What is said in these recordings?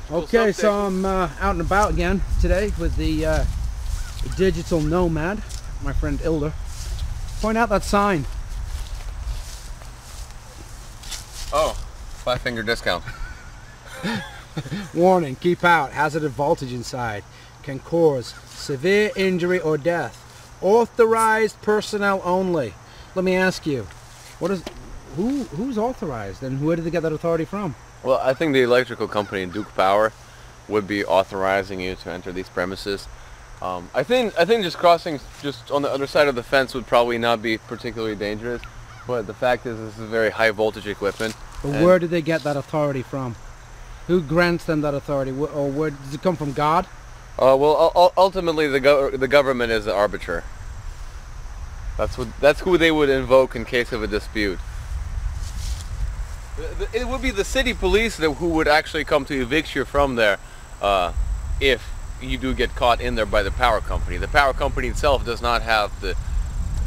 Okay, so I'm out and about again today with the Digital NoMad, my friend Ilder. Point out that sign. Oh, 5-finger discount. Warning, keep out, hazardous voltage inside. Can cause severe injury or death. Authorized personnel only. Let me ask you, who's authorized and where did they get that authority from? Well, I think the electrical company, Duke Power, would be authorizing you to enter these premises. I think just crossing just on the other side of the fence would probably not be particularly dangerous, but the fact is this is very high voltage equipment. But where did they get that authority from? Who grants them that authority, or where does it come from? God? Well, ultimately the government is the arbiter. That's who they would invoke in case of a dispute. It would be the city police who would actually come to evict you from there if you do get caught in there by the power company. The power company itself does not have the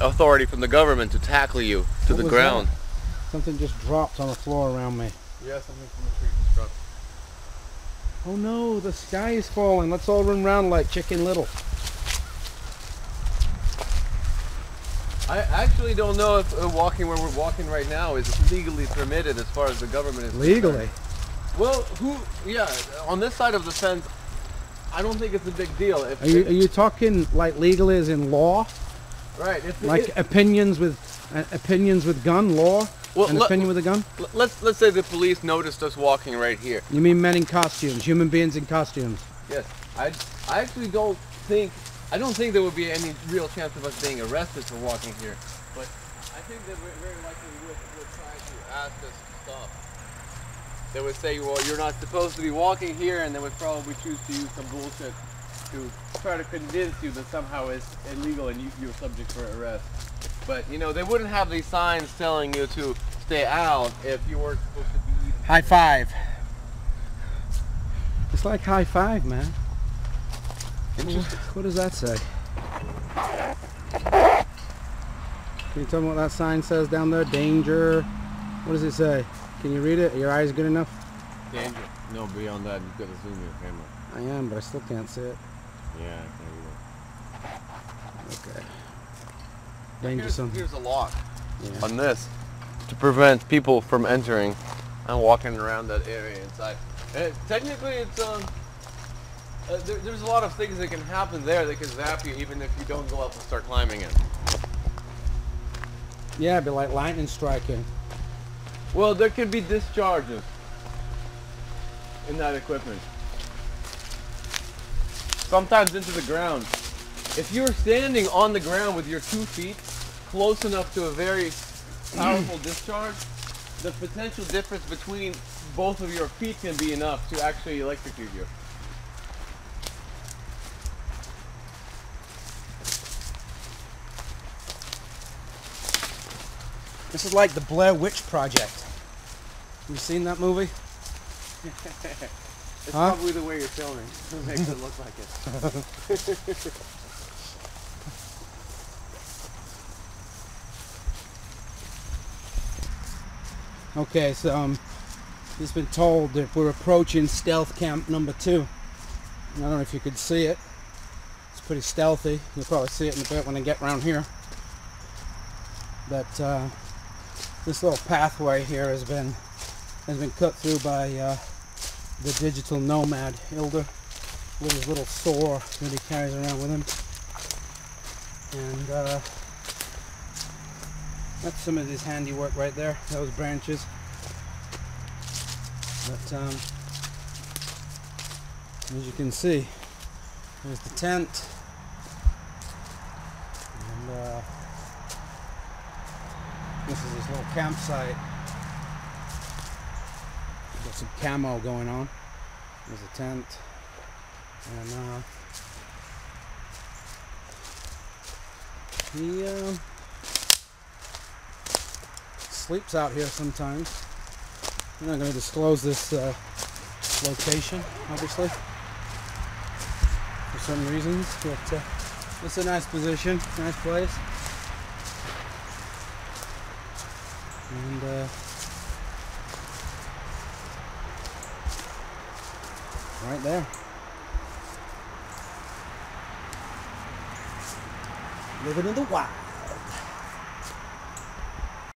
authority from the government to tackle you to the ground. That? Something just dropped on the floor around me. Yeah, something from the tree just dropped. Oh no, the sky is falling. Let's all run around like Chicken Little. I actually don't know if walking where we're walking right now is legally permitted as far as the government is legally concerned. Well, on this side of the fence, I don't think it's a big deal. Are you talking like legally as in law? Right. Opinions with gun law? Well, an opinion with a gun? Let's say the police noticed us walking right here. You mean men in costumes, human beings in costumes? Yes. I actually don't think there would be any real chance of us being arrested for walking here, but I think that very likely would try to ask us to stop. They would say, well, you're not supposed to be walking here, and they would probably choose to use some bullshit to try to convince you that somehow it's illegal and you're subject for arrest. But, you know, they wouldn't have these signs telling you to stay out if you weren't supposed to be... High five. It's like high five, man. What does that say? Can you tell me what that sign says down there? Danger. What does it say? Can you read it? Are your eyes good enough? Danger. No, beyond that, you've got to zoom your camera. I am, but I still can't see it. Yeah, I can't either. Okay. Danger zone. Here's a lock on this to prevent people from entering and walking around that area inside. And technically, it's there's a lot of things that can happen there that can zap you even if you don't go up and start climbing it. Yeah, it'd be like lightning striking. Well, there could be discharges in that equipment. Sometimes into the ground. If you're standing on the ground with your 2 feet close enough to a very powerful discharge, the potential difference between both of your feet can be enough to actually electrocute you. This is like the Blair Witch Project. You seen that movie? It's probably the way you're filming. It makes it look like it. Okay, so just been told that we're approaching stealth camp number 2. I don't know if you could see it. It's pretty stealthy. You'll probably see it in a bit when I get around here. But this little pathway here has been cut through by the Digital NoMad Ilder with his little saw that he carries around with him. And that's some of his handiwork right there, those branches. But as you can see, there's the tent. And this is his little campsite. Got some camo going on. There's a tent. And he sleeps out here sometimes. I'm not going to disclose this location, obviously, for some reasons, but it's a nice position, nice place. And Right there. Living in the wild.